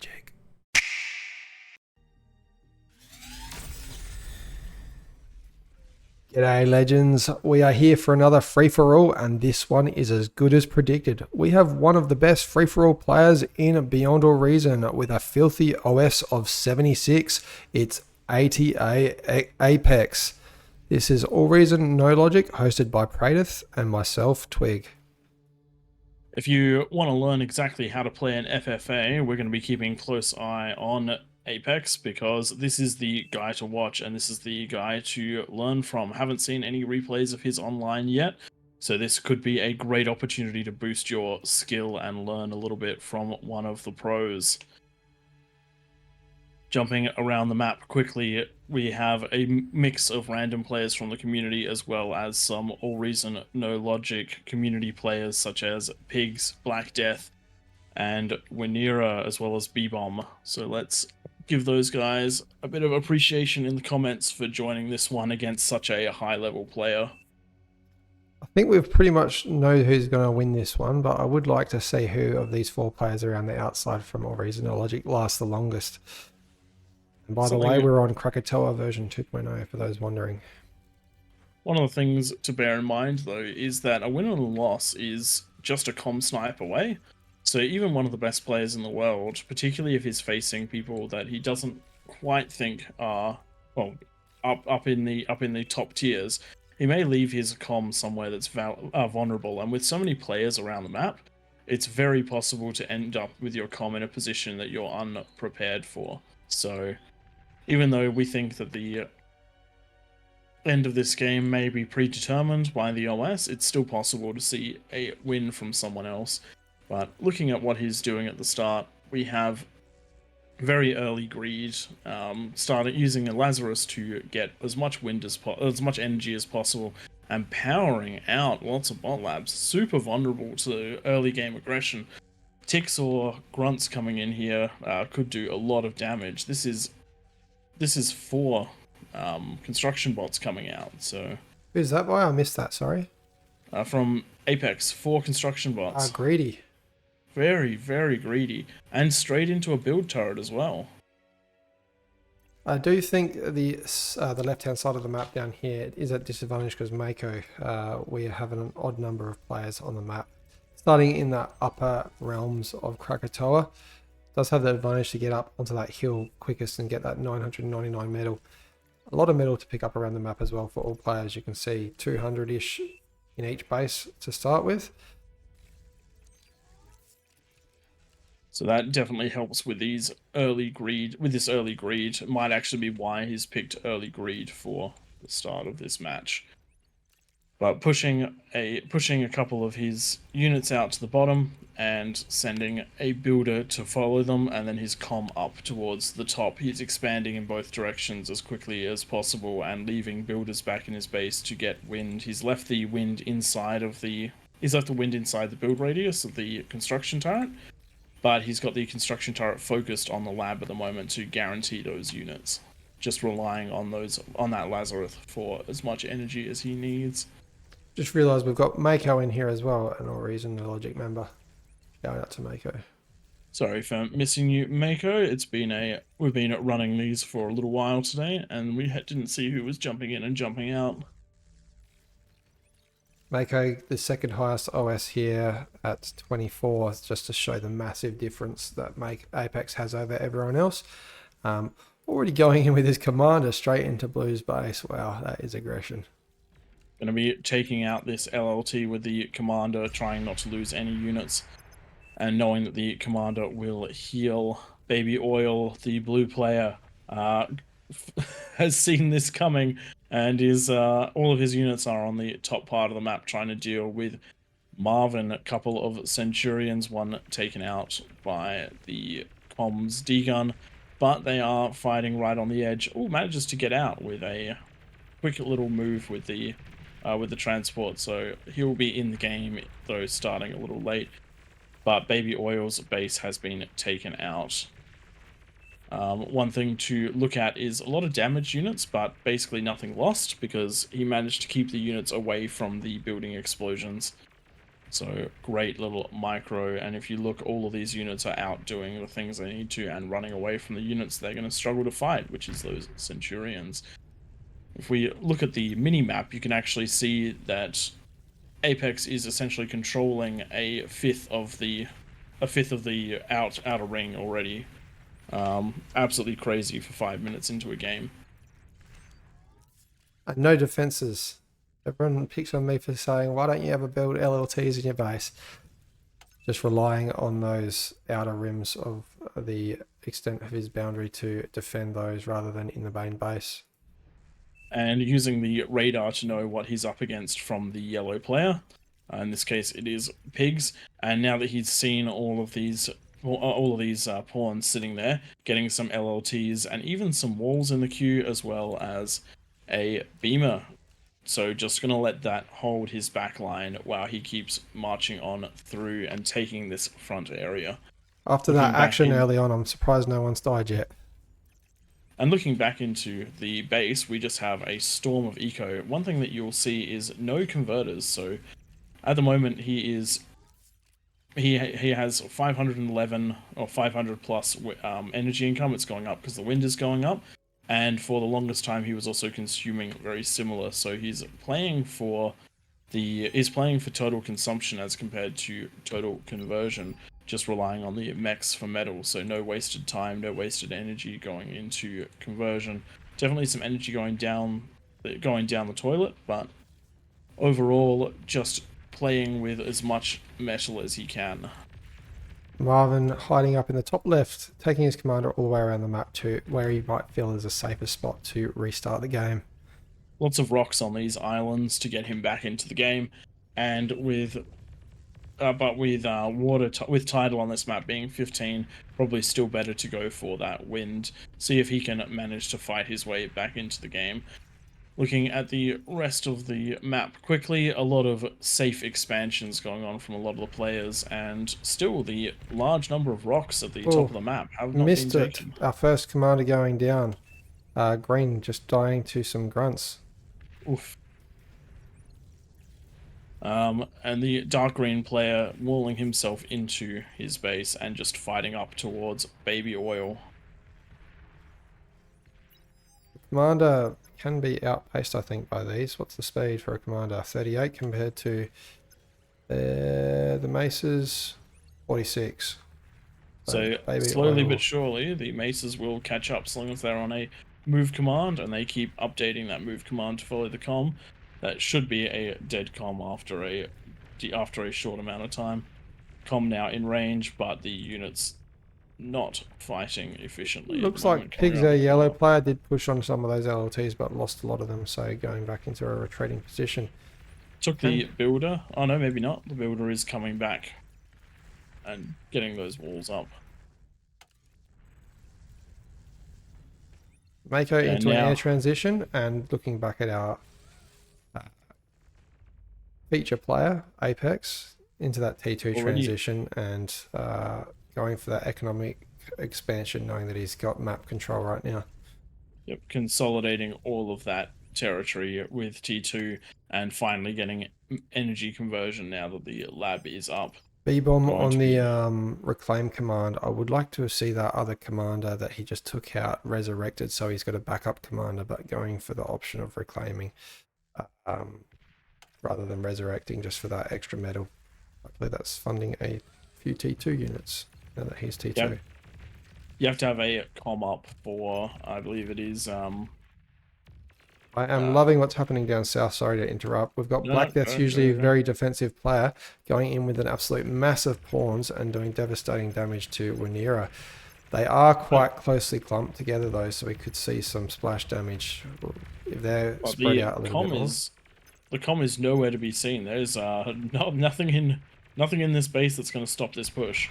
AllReasonNoLogic. G'day legends, we are here for another free-for-all and this one is as good as predicted. We have one of the best free-for-all players in Beyond All Reason with a filthy OS of 76. It's ATA Apex. This is AllReasonNoLogic, hosted by Pradith and myself, Twig. If you want to learn exactly how to play an FFA, we're going to be keeping a close eye on Apex because this is the guy to watch and this is the guy to learn from. Haven't seen any replays of his online yet, so this could be a great opportunity to boost your skill and learn a little bit from one of the pros. Jumping around the map quickly, we have a mix of random players from the community as well as some AllReasonNoLogic community players such as Pigs, Black Death, and Winera, as well as B-Bomb. So let's give those guys a bit of appreciation in the comments for joining this one against such a high-level player. I think we've pretty much know who's going to win this one, but I would like to see who of these four players around the outside from AllReasonNoLogic lasts the longest. And by the way, we're on Krakatoa version 2.0 for those wondering. One of the things to bear in mind, though, is that a win and a loss is just a comm snipe away. So even one of the best players in the world, particularly if he's facing people that he doesn't quite think are, well, up in the top tiers, he may leave his comm somewhere that's vulnerable. And with so many players around the map, it's very possible to end up with your comm in a position that you're unprepared for. So even though we think that the end of this game may be predetermined by the OS, it's still possible to see a win from someone else. But looking at what he's doing at the start, we have very early greed, started using a Lazarus to get as much energy as possible, and powering out lots of bot labs. Super vulnerable to early game aggression. Ticks or grunts coming in here could do a lot of damage. This is 4 construction bots coming out. So Who's that by? I missed that, sorry. From Apex, 4 construction bots. Greedy. Very, very greedy. And straight into a build turret as well. I do think the left-hand side of the map down here is at disadvantage because Mako, we have an odd number of players on the map. Starting in the upper realms of Krakatoa, does have the advantage to get up onto that hill quickest and get that 999 metal. A lot of metal to pick up around the map as well for all players. You can see 200-ish in each base to start with. So that definitely helps with these early greed. With this early greed, it might actually be why he's picked early greed for the start of this match. But pushing a couple of his units out to the bottom and sending a builder to follow them, and then his comm up towards the top. He's expanding in both directions as quickly as possible and leaving builders back in his base to get wind. He's left the wind inside the build radius of the construction turret, but he's got the construction turret focused on the lab at the moment to guarantee those units. Just relying on that Lazarus for as much energy as he needs. Just realised we've got Mako in here as well, an AllReasonNoLogic member. Shout out to Mako. Sorry for missing you, Mako. We've been running these for a little while today, and we didn't see who was jumping in and jumping out. Mako, the second highest OS here at 24, just to show the massive difference that Apex has over everyone else. Already going in with his commander straight into Blue's base. Wow, that is aggression. Going to be taking out this LLT with the commander, trying not to lose any units, and knowing that the commander will heal. Baby Oil, the blue player, has seen this coming and is all of his units are on the top part of the map trying to deal with Marvin. A couple of Centurions, one taken out by the comms D-gun, but they are fighting right on the edge. Oh, manages to get out with a quick little move with the transport, so he'll be in the game, though starting a little late. But Baby Oil's base has been taken out. One thing to look at is a lot of damaged units, but basically nothing lost because he managed to keep the units away from the building explosions. So great little micro, and if you look, all of these units are out doing the things they need to and running away from the units they're going to struggle to fight, which is those Centurions. If we look at the mini-map, you can actually see that Apex is essentially controlling a fifth of the outer ring already. Absolutely crazy for 5 minutes into a game. And no defenses. Everyone picks on me for saying, why don't you ever build LLTs in your base? Just relying on those outer rims of the extent of his boundary to defend those rather than in the main base. And using the radar to know what he's up against from the yellow player. In this case, it is pigs. And now that he's seen all of these pawns sitting there, getting some LLTs and even some walls in the queue, as well as a beamer. So just going to let that hold his back line while he keeps marching on through and taking this front area. After Looking that back action in, early on, I'm surprised no one's died yet. and looking back into the base, we just have a storm of eco. One thing that you'll see is no converters. So at the moment, he has 511 or 500 plus energy income. It's going up because the wind is going up, and for the longest time, he was also consuming very similar. So he's playing for total consumption as compared to total conversion, just relying on the mechs for metal. So no wasted time, no wasted energy going into conversion. Definitely some energy going down the toilet, but overall just playing with as much metal as he can. Marvin hiding up in the top left, taking his commander all the way around the map to where he might feel is a safer spot to restart the game. Lots of rocks on these islands to get him back into the game, and with with tidal on this map being 15, probably still better to go for that wind. See if he can manage to fight his way back into the game. Looking at the rest of the map quickly, a lot of safe expansions going on from a lot of the players, and still the large number of rocks at the top of the map have not been Missed it. taken. Our first commander going down. Green just dying to some grunts. Oof. And the dark green player walling himself into his base and just fighting up towards baby oil. Commander can be outpaced, I think, by these. What's the speed for a commander? 38 compared to the maces, 46. So baby slowly oil. but surely, the maces will catch up as long as they're on a move command, and they keep updating that move command to follow the comm. That should be a dead comm after a short amount of time. Comm now in range, but the units not fighting efficiently at the Looks moment. like Coming Pigs, around a the yellow corner. player, did push on some of those LLTs, but lost a lot of them, so going back into a retreating position. Took the builder. Oh no, maybe not. The builder is coming back and getting those walls up. Mako And into an air now, transition, and looking back at our feature player, Apex, into that T2 already, transition and going for that economic expansion, knowing that he's got map control right now. yep, consolidating all of that territory with T2 and finally getting energy conversion now that the lab is up. B-bomb Going on to the be reclaim command. I would like to see that other commander that he just took out resurrected, so he's got a backup commander, but going for the option of reclaiming rather than resurrecting just for that extra metal. Hopefully that's funding a few T2 units now that he's T2. Yep. You have to have a comm up for, I believe it is, I am loving what's happening down south. Sorry to interrupt. We've got no, Black Death's usually a go. very defensive player going in with an absolute massive pawns and doing devastating damage to Winera. They are quite closely clumped together though, so we could see some splash damage if they're But spread the out a little bit more. the comm is nowhere to be seen. There's nothing in this base that's going to stop this push.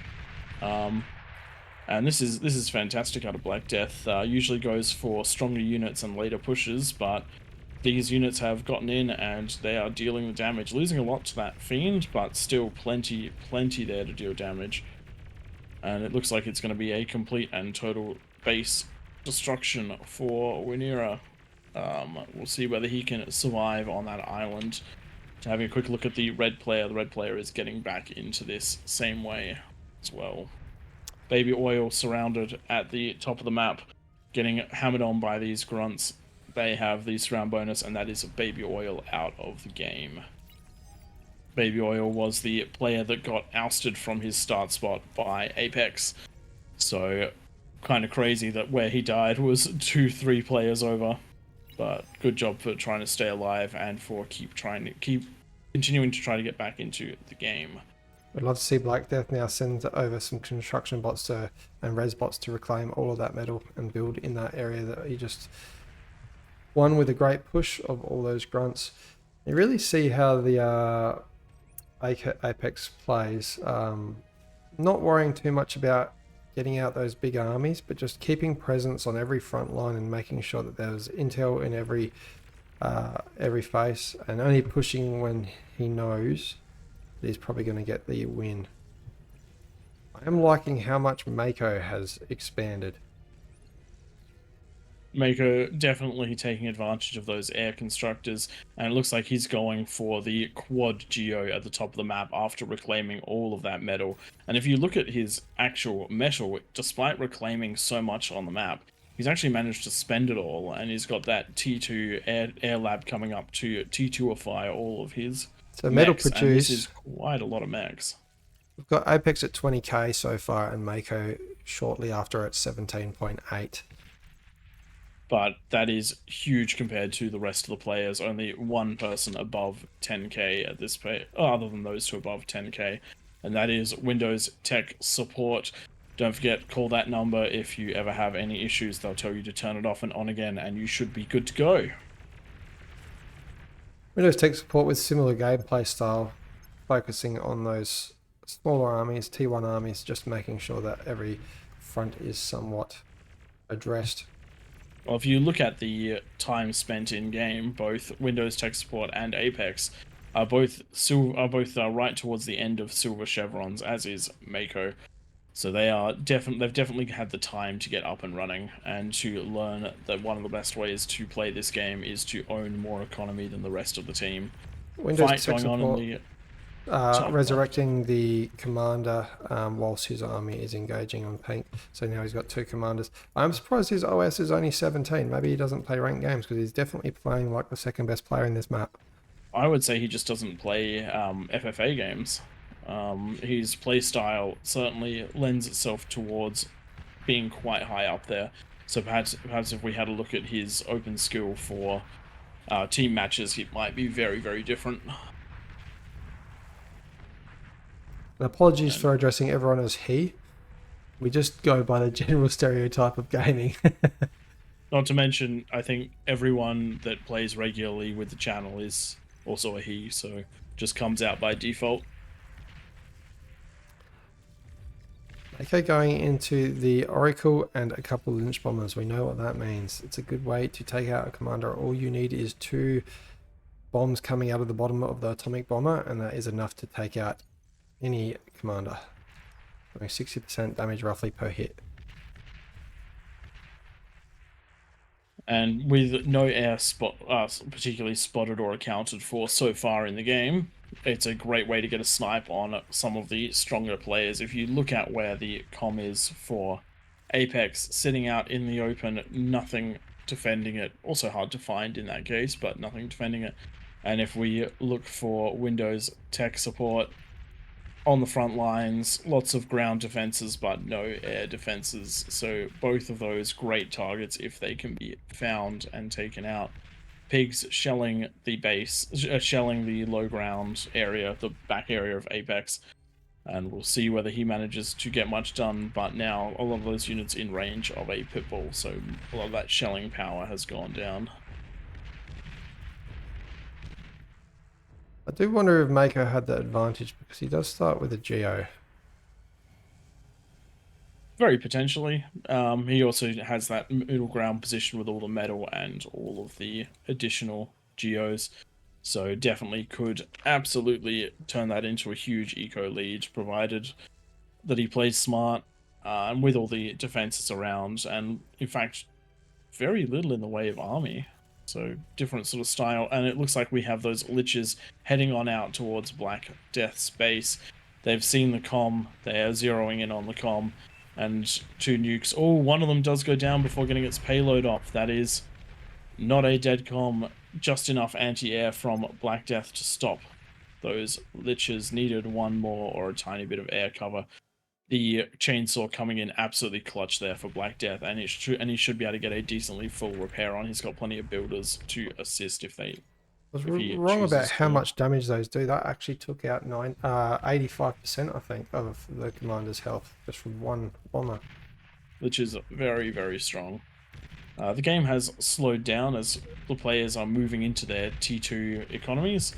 And this is fantastic out of Black Death. Usually goes for stronger units and later pushes, but these units have gotten in and they are dealing the damage, losing a lot to that Fiend, but still plenty there to deal damage. And it looks like it's going to be a complete and total base destruction for Winera. We'll see whether he can survive on that island. Having a quick look at the red player is getting back into this same way as well. Baby Oil surrounded at the top of the map, getting hammered on by these grunts. They have the surround bonus, and that is Baby Oil out of the game. Baby Oil was the player that got ousted from his start spot by Apex. So, kind of crazy that where he died was 2-3 players over. But good job for trying to stay alive and for keep continuing to try to get back into the game. I'd love to see Black Death now send over some construction bots and res bots to reclaim all of that metal and build in that area that he just won with a great push of all those grunts. You really see how the Apex plays, not worrying too much about getting out those big armies, but just keeping presence on every front line and making sure that there's intel in every face, and only pushing when he knows that he's probably going to get the win. I am liking how much Mako has expanded. Mako definitely taking advantage of those air constructors, and it looks like he's going for the quad geo at the top of the map after reclaiming all of that metal. And if you look at his actual metal, despite reclaiming so much on the map, he's actually managed to spend it all, and he's got that T2 air lab coming up to T2ify all of his So metal mechs, and this is produce, quite a lot of mechs. we've got Apex at 20k so far, and Mako shortly after at 17.8. But that is huge compared to the rest of the players. Only one person above 10k at this pay, other than those two above 10k, and that is Windows Tech Support. Don't forget, call that number if you ever have any issues. They'll tell you to turn it off and on again, and you should be good to go. Windows Tech Support with similar gameplay style, focusing on those smaller armies, T1 armies, just making sure that every front is somewhat addressed. Well, if you look at the time spent in game, both Windows Tech Support and Apex are both right towards the end of Silver Chevrons, as is Mako. So they've definitely had the time to get up and running and to learn that one of the best ways to play this game is to own more economy than the rest of the team. Windows Fight Tech going on in Support the top resurrecting the commander whilst his army is engaging on pink. So now he's got two commanders. I'm surprised his OS is only 17. Maybe he doesn't play ranked games, because he's definitely playing like the second best player in this map. I would say he just doesn't play FFA games. His playstyle certainly lends itself towards being quite high up there. So perhaps if we had a look at his open skill for team matches, it might be very, very different. And apologies for addressing everyone as he. We just go by the general stereotype of gaming. Not to mention, I think everyone that plays regularly with the channel is also a he, so just comes out by default. Okay, going into the Oracle and a couple of Lynch Bombers. We know what that means. It's a good way to take out a commander. All you need is 2 bombs coming out of the bottom of the atomic bomber, and that is enough to take out any commander. Doing 60% damage roughly per hit. And with no air particularly spotted or accounted for so far in the game, it's a great way to get a snipe on some of the stronger players. If you look at where the comm is for Apex, sitting out in the open, nothing defending it. Also hard to find in that case, but nothing defending it. And if we look for Windows Tech Support, on the front lines, lots of ground defenses, but no air defenses. So both of those great targets if they can be found and taken out. Pigs shelling the base, shelling the low ground area, the back area of Apex. And we'll see whether he manages to get much done, but now a lot of those units in range of a pitbull, so a lot of that shelling power has gone down. I do wonder if Mako had that advantage, because he does start with a Geo. Very potentially. He also has that middle ground position with all the metal and all of the additional geos. So definitely could absolutely turn that into a huge eco lead, provided that he plays smart and with all the defenses around, and in fact, very little in the way of army. So different sort of style, and it looks like we have those liches heading on out towards Black Death's base. They've seen the comm, they are zeroing in on the comm, and 2 nukes. Oh, one of them does go down before getting its payload off. That is not a dead comm, just enough anti-air from Black Death to stop those liches. Needed one more or a tiny bit of air cover. The chainsaw coming in absolutely clutch there for Black Death, and he should be able to get a decently full repair on. He's got plenty of builders to assist if he wrong about chooses how to. much damage those do. That actually took out 85%, I think, of the commander's health just from one bomber. Which is very, very strong. The game has slowed down as the players are moving into their T2 economies.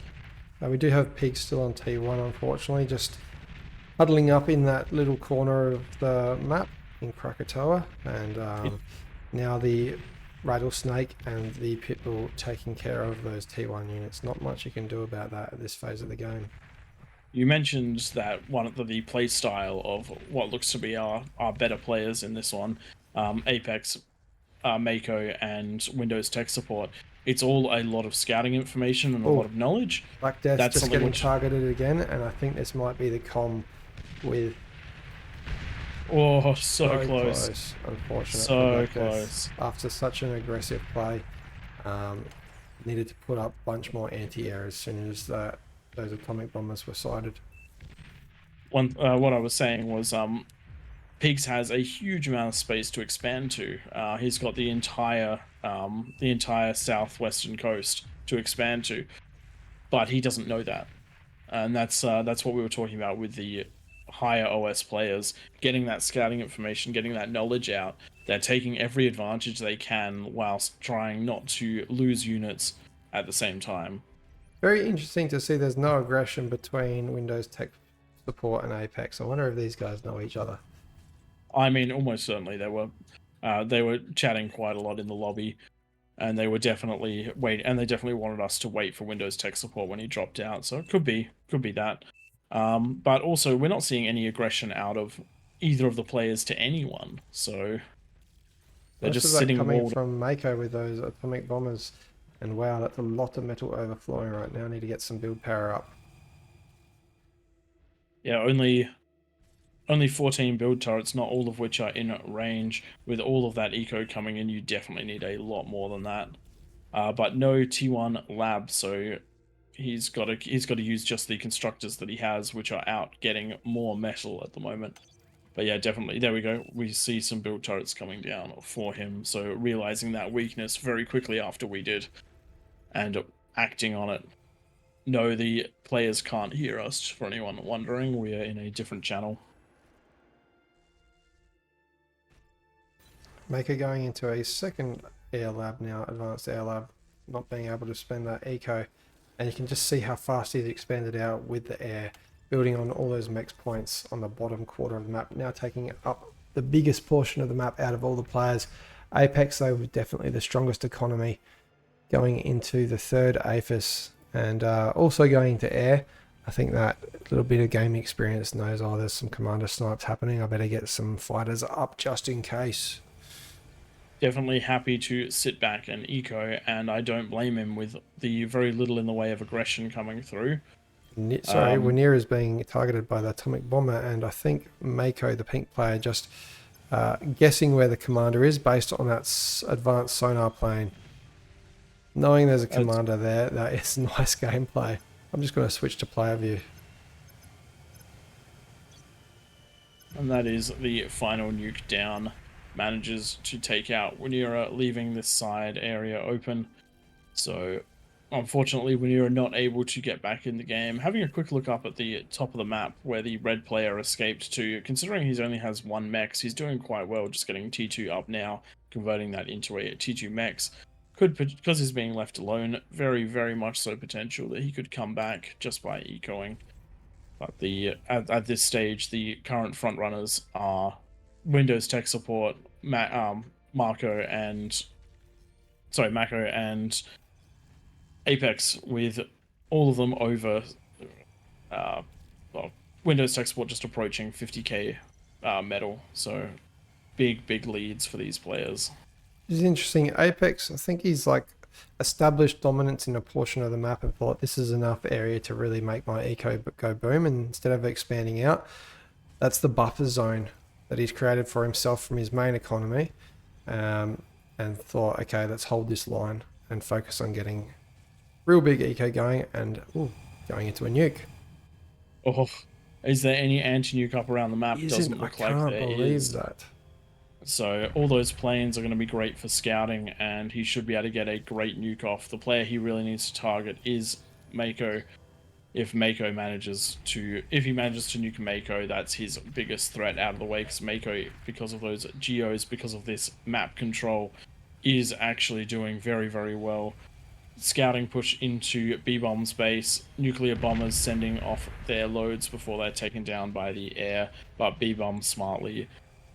We do have pigs still on T1, unfortunately, just huddling up in that little corner of the map in Krakatoa, and now the rattlesnake and the pitbull taking care of those T1 units. Not much you can do about that at this phase of the game. You mentioned that one of the play style of what looks to be our better players in this one, Apex, Mako, and Windows Tech Support. It's all a lot of scouting information and a lot of knowledge. Black Death's That's just something getting which... targeted again, and I think this might be the comm with... Oh, so close. Unfortunate. So close. After such an aggressive play, needed to put up a bunch more anti-air as soon as those atomic bombers were sighted. What I was saying was, Pigs has a huge amount of space to expand to. He's got the entire southwestern coast to expand to, but he doesn't know that, and that's what we were talking about with the higher OS players, getting that scouting information, getting that knowledge out. They're taking every advantage they can whilst trying not to lose units at the same time. Very interesting to see there's no aggression between Windows Tech Support and Apex. I wonder if these guys know each other. I mean, almost certainly they were chatting quite a lot in the lobby, and they were definitely and they definitely wanted us to wait for Windows Tech Support when he dropped out. So it could be that. But also, we're not seeing any aggression out of either of the players to anyone. So they're Most just of that sitting coming walled. from Mako with those atomic bombers. And wow, that's a lot of metal overflowing right now. Need to get some build power up. Yeah, only 14 build turrets, not all of which are in range. With all of that eco coming in, you definitely need a lot more than that. But no T1 lab, so he's got to use just the constructors that he has, which are out getting more metal at the moment. But yeah, definitely, there we go. We see some build turrets coming down for him, so realizing that weakness very quickly after we did, and acting on it. No, the players can't hear us, for anyone wondering. We are in a different channel. Mako going into a second air lab now, advanced air lab, not being able to spend that eco. And you can just see how fast he's expanded out with the air, building on all those mechs points on the bottom quarter of the map, now taking up the biggest portion of the map out of all the players. Apex, though, was definitely the strongest economy, going into the third APHIS, and also going into air. I think that little bit of game experience knows, oh, there's some commander snipes happening, I better get some fighters up just in case. Definitely happy to sit back and eco, and I don't blame him with the very little in the way of aggression coming through. Sorry, Winier is being targeted by the atomic bomber, and I think Mako, the pink player, just guessing where the commander is based on that advanced sonar plane. Knowing there's a commander there, that is nice gameplay. I'm just going to switch to player view. And that is the final nuke down. Manages to take out Winera, leaving this side area open. So unfortunately, Winera not able to get back in the game. Having a quick look up at the top of the map where the red player escaped to, considering he only has 1 mech, he's doing quite well, just getting T2 up now, converting that into a T2 mechs. Could, because he's being left alone, very, very much so potential that he could come back just by ecoing. But at this stage, the current front runners are Windows Tech Support, Mako and Apex, with all of them over, well, Windows Tech Support just approaching 50k metal, so big leads for these players. It's interesting. Apex, I think he's like established dominance in a portion of the map and thought this is enough area to really make my eco go boom, and instead of expanding out, that's the buffer zone that he's created for himself from his main economy, and thought, okay, let's hold this line and focus on getting real big eco going and going into a nuke. Oh, is there any anti-nuke up around the map? Doesn't I look like can't there believe is. that. So all those planes are going to be great for scouting, and he should be able to get a great nuke off. The player he really needs to target is Mako. If he manages to nuke Mako, that's his biggest threat out of the way, because Mako, because of those geos, because of this map control, is actually doing very, very well. Scouting push into B-bomb's base, nuclear bombers sending off their loads before they're taken down by the air, but B-bomb smartly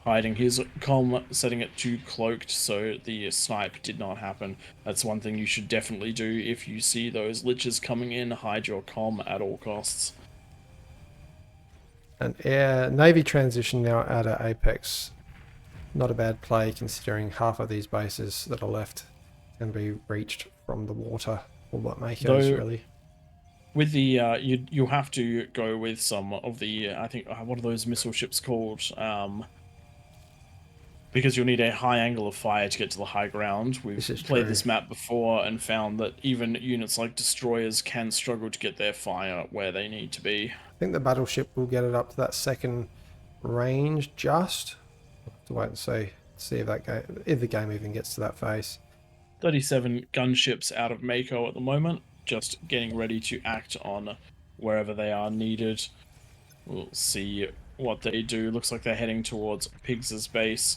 hiding his comm, setting it to cloaked so the snipe did not happen. That's one thing you should definitely do if you see those liches coming in. Hide your comm at all costs. An air Navy transition now out of Apex. Not a bad play considering half of these bases that are left can be reached from the water, or what Mako's really. With the you have to go with some of the I think what are those missile ships called? Because you'll need a high angle of fire to get to the high ground. We've played this map before and found that even units like destroyers can struggle to get their fire where they need to be. I think the battleship will get it up to that second range just. We'll have to wait and see if the game even gets to that phase. 37 gunships out of Mako at the moment, just getting ready to act on wherever they are needed. We'll see what they do. Looks like they're heading towards Pigs' base.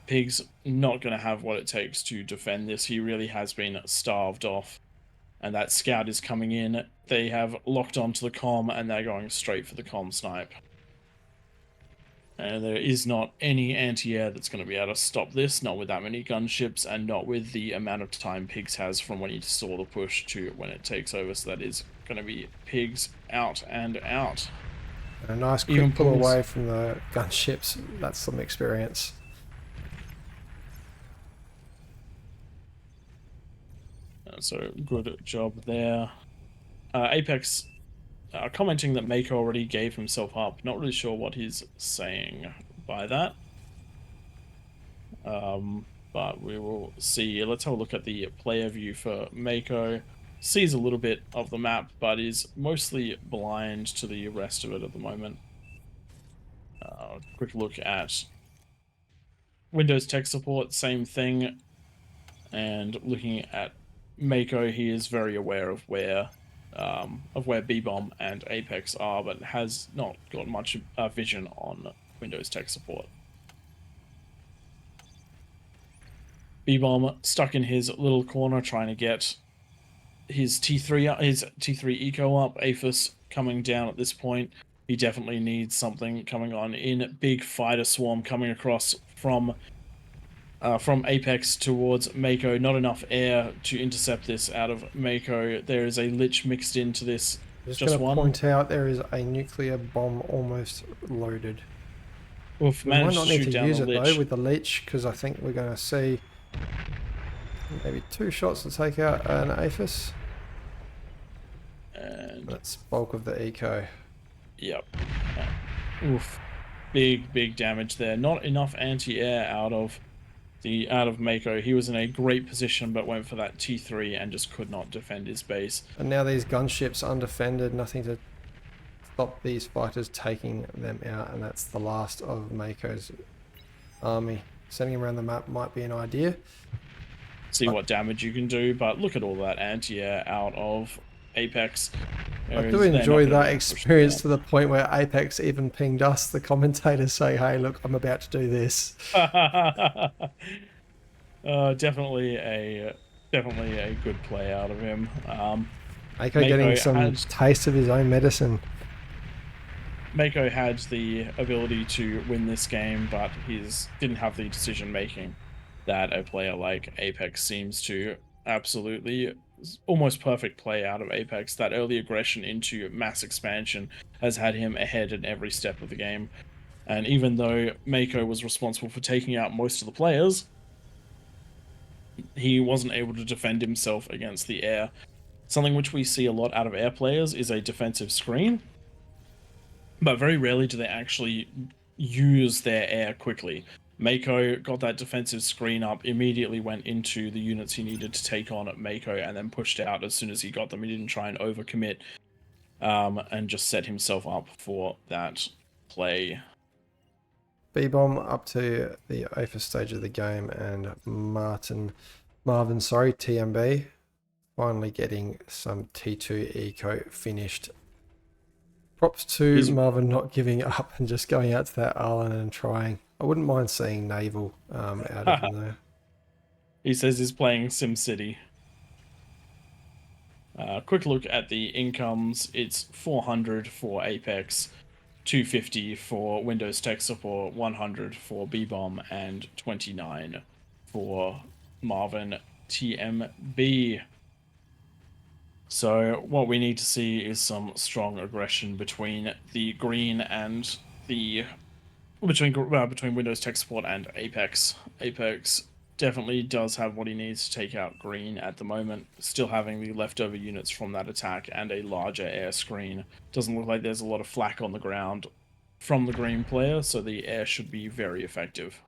Pigs not going to have what it takes to defend this. He really has been starved off. And that scout is coming in. They have locked onto the comm and they're going straight for the comm snipe. And there is not any anti-air that's going to be able to stop this, not with that many gunships and not with the amount of time Pigs has from when he saw the push to when it takes over. So that is going to be Pigs out and out. A nice quick pull away from the gunships. That's some experience. So good job there. Apex commenting that Mako already gave himself up. Not really sure what he's saying by that. But we will see. Let's have a look at the player view for Mako. Sees a little bit of the map, but is mostly blind to the rest of it at the moment. Quick look at Windows tech support, same thing. And looking at Mako, he is very aware of where B-bomb and Apex are, but has not got much vision on Windows tech support. B-bomb stuck in his little corner trying to get his T3 eco up. Aphis coming down at this point. He definitely needs something coming on in. Big fighter swarm coming across from Apex towards Mako. Not enough air to intercept this out of Mako. There is a lich mixed into this. Just going to point out there is a nuclear bomb almost loaded. We might not need to use it though with the lich, because I think we're going to see maybe 2 shots to take out an Aphis. And that's bulk of the eco. Yep. Oof. Big damage there. Not enough anti-air out of Mako. He was in a great position but went for that T3 and just could not defend his base. And now these gunships undefended, nothing to stop these fighters taking them out, and that's the last of Mako's army. Sending him around the map might be an idea. See what damage you can do, but look at all that anti-air out of Apex. I do enjoy that experience to the point where Apex even pinged us, the commentators, say, hey, look, I'm about to do this. Definitely a good play out of him. Mako getting some taste of his own medicine. Mako had the ability to win this game, but he didn't have the decision making that a player like Apex seems to. Absolutely almost perfect play out of Apex. That early aggression into mass expansion has had him ahead in every step of the game. And even though Mako was responsible for taking out most of the players, he wasn't able to defend himself against the air. Something which we see a lot out of air players is a defensive screen, but very rarely do they actually use their air quickly. Mako got that defensive screen up, immediately went into the units he needed to take on at Mako, and then pushed out as soon as he got them. He didn't try and overcommit, and just set himself up for that play. B-Bomb up to the AFA stage of the game, and Marvin, TMB, finally getting some T2 eco finished. Props to Marvin not giving up and just going out to that island and trying. I wouldn't mind seeing Naval out of him there. He says he's playing SimCity. Quick look at the incomes. It's 400 for Apex, 250 for Windows Tech Support, 100 for B-Bomb, and 29 for Marvin TMB. So what we need to see is some strong aggression between the green and the between Windows Tech Support and Apex. Apex definitely does have what he needs to take out green at the moment, still having the leftover units from that attack and a larger air screen. Doesn't look like there's a lot of flak on the ground from the green player, so the air should be very effective.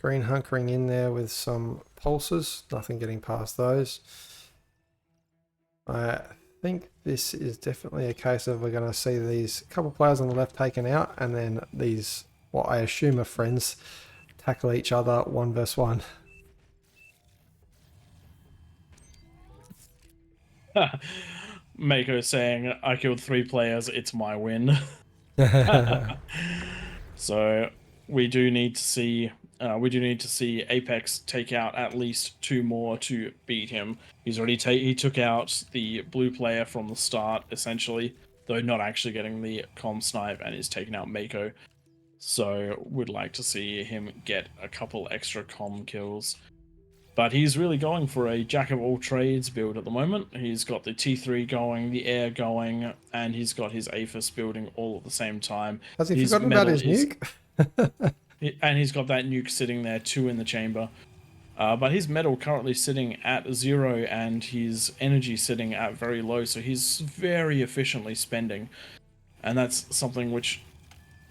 Green hunkering in there with some pulses, nothing getting past those. I think this is definitely a case of we're going to see these couple players on the left taken out, and then these, what I assume are friends, tackle each other 1 versus 1. Mako saying, "I killed 3 players, it's my win." So we do need to see Apex take out at least 2 more to beat him. He's already he took out the blue player from the start, essentially, though not actually getting the comm snipe, and is taking out Mako. So would like to see him get a couple extra comm kills. But he's really going for a jack of all trades build at the moment. He's got the T3 going, the air going, and he's got his APHIS building all at the same time. Has he forgotten about his nuke? And he's got that nuke sitting there, 2 in the chamber. But his metal currently sitting at 0 and his energy sitting at very low, so he's very efficiently spending. And that's something which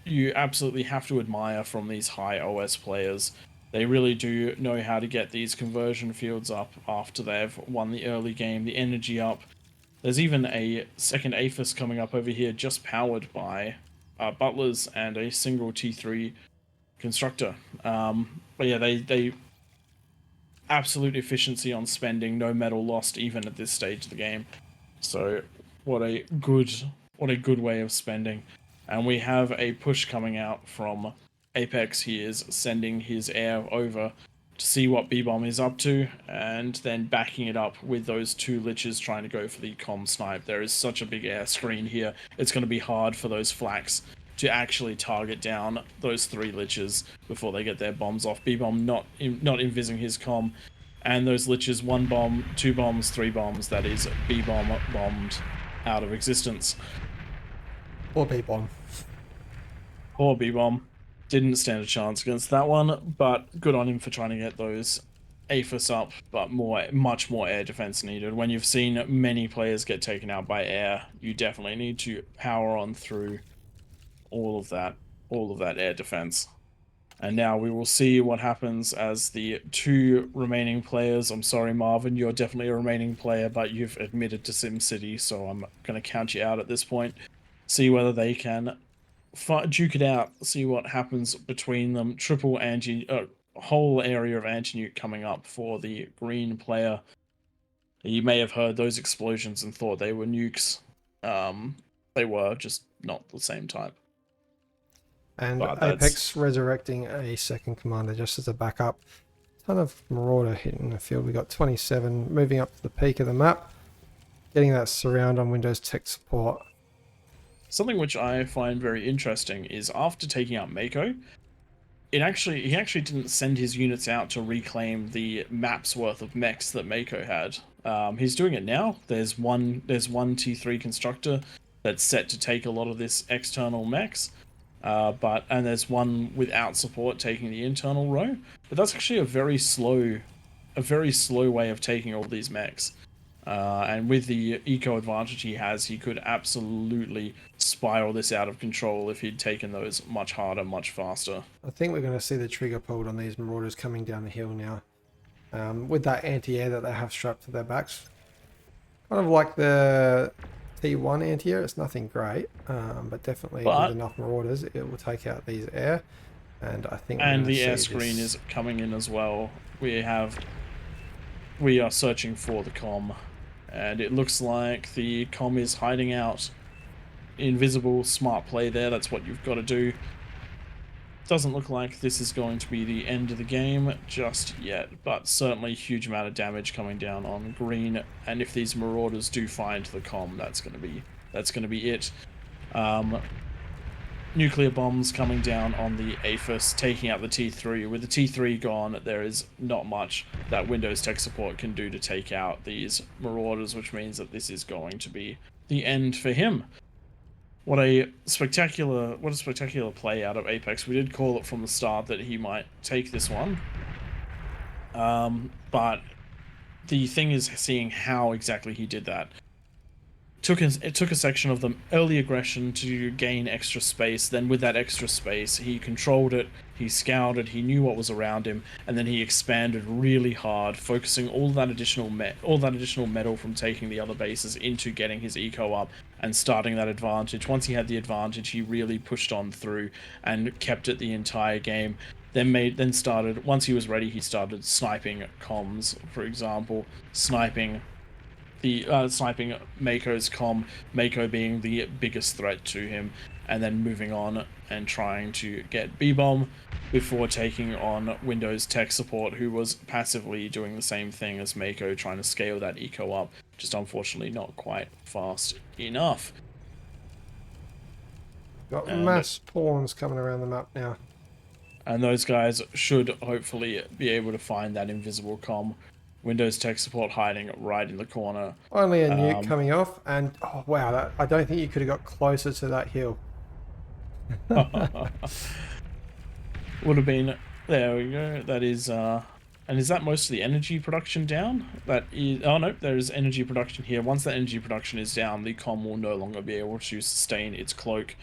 you absolutely have to admire from these high OS players. They really do know how to get these conversion fields up after they've won the early game, the energy up. There's even a second APHIS coming up over here, just powered by butlers and a single T3 constructor. But yeah, they absolute efficiency on spending, no metal lost even at this stage of the game. So what a good way of spending. And we have a push coming out from Apex. He is sending his air over to see what B-Bomb is up to, and then backing it up with those 2 liches trying to go for the comm snipe. There is such a big air screen here, it's going to be hard for those flaks to actually target down those 3 liches before they get their bombs off. B-Bomb not invising his comm, and those liches, 1 bomb, 2 bombs, 3 bombs, that is B-Bomb bombed out of existence. Or B-Bomb. Poor B-Bomb. Didn't stand a chance against that one, but good on him for trying to get those APHIS up, but much more air defense needed. When you've seen many players get taken out by air, you definitely need to power on through all of that air defense. And now we will see what happens as the 2 remaining players. I'm sorry, Marvin, you're definitely a remaining player, but you've admitted to SimCity, so I'm going to count you out at this point. See whether they can duke it out, see what happens between them. Triple whole area of anti-nuke coming up for the green player. You may have heard those explosions and thought they were nukes. They were, just not the same type. And Apex resurrecting a second commander just as a backup. Ton of Marauder hitting the field. We got 27 moving up to the peak of the map, getting that surround on Windows Tech Support. Something which I find very interesting is after taking out Mako, he actually didn't send his units out to reclaim the map's worth of mechs that Mako had. He's doing it now. There's one T3 constructor that's set to take a lot of this external mechs, and there's one without support taking the internal row. But that's actually a very slow way of taking all these mechs. And with the eco advantage he has, he could absolutely spiral this out of control if he'd taken those much harder, much faster. I think we're going to see the trigger pulled on these Marauders coming down the hill now. With that anti-air that they have strapped to their backs. Kind of like the T1 anti-air, it's nothing great, but definitely with enough Marauders, it will take out these air. And I think the air screen is coming in as well. We are searching for the comm, and it looks like the comm is hiding out. Invisible, smart play there. That's what you've got to do. Doesn't look like this is going to be the end of the game just yet, but certainly huge amount of damage coming down on green. And if these Marauders do find the comm, that's going to be it. Nuclear bombs coming down on the AFIS, taking out the T3. With the T3 gone, there is not much that Windows tech support can do to take out these Marauders, which means that this is going to be the end for him. What a spectacular play out of Apex. We did call it from the start that he might take this one. But the thing is seeing how exactly he did that. It took a section of the early aggression to gain extra space. Then with that extra space, he controlled it, he scoured it, he knew what was around him, and then he expanded really hard, focusing all that additional metal from taking the other bases into getting his eco up and starting that advantage. Once he had the advantage, he really pushed on through and kept it the entire game. Once he was ready, he started sniping comms, for example, sniping Mako's comm, Mako being the biggest threat to him, and then moving on and trying to get B-bomb before taking on Windows tech support, who was passively doing the same thing as Mako, trying to scale that eco up, just unfortunately not quite fast enough. Got mass pawns coming around the map now. And those guys should hopefully be able to find that invisible comm. Windows tech support hiding right in the corner. Only a nuke coming off, and oh wow, I don't think you could have got closer to that hill. Would have been, there we go. That is, and is that most of the energy production down? That is, oh no, there is energy production here. Once that energy production is down, the comm will no longer be able to sustain its cloak,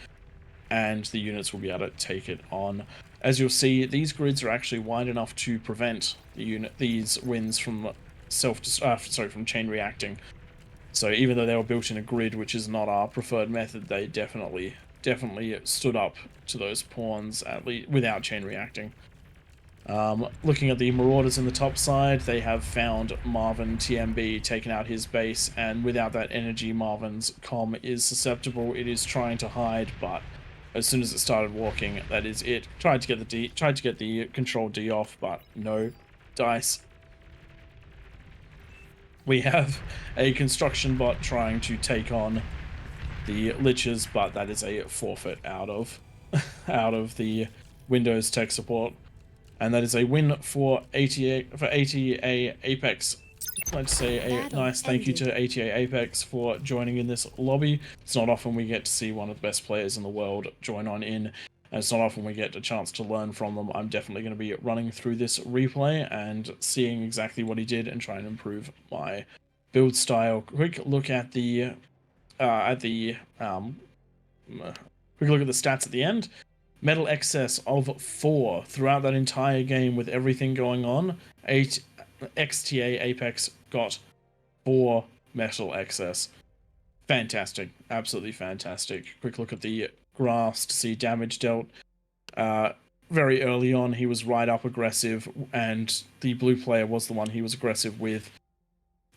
and the units will be able to take it on. As you'll see, these grids are actually wide enough to prevent these wins from from chain reacting. So even though they were built in a grid, which is not our preferred method, they definitely stood up to those pawns, at least without chain reacting. Looking at the Marauders in the top side, they have found Marvin TMB, taken out his base, and without that energy, Marvin's comm is susceptible. It is trying to hide, but as soon as it started walking, that is it. Tried to get the control D off, but no dice. We have a construction bot trying to take on the liches, but that is a forfeit out of the Windows tech support, and that is a win for ATA Apex. I'd like to say a nice thank you to ATA Apex for joining in this lobby. It's not often we get to see one of the best players in the world join on in, and it's not often we get a chance to learn from them. I'm definitely going to be running through this replay and seeing exactly what he did and trying to improve my build style. Quick look at the stats at the end. Metal excess of 4 throughout that entire game with everything going on. XTA Apex got 4 metal excess. Fantastic. Absolutely fantastic. Quick look at the graphs to see damage dealt. Very early on, he was right up aggressive, and the blue player was the one he was aggressive with,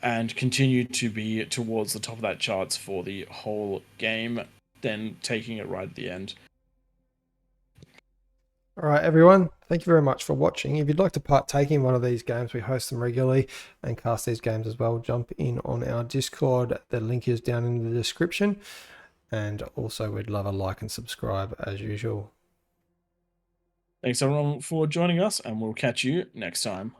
and continued to be towards the top of that charts for the whole game, then taking it right at the end. All right, everyone, thank you very much for watching. If you'd like to partake in one of these games, we host them regularly and cast these games as well. Jump in on our Discord. The link is down in the description. And also, we'd love a like and subscribe as usual. Thanks everyone for joining us, and we'll catch you next time.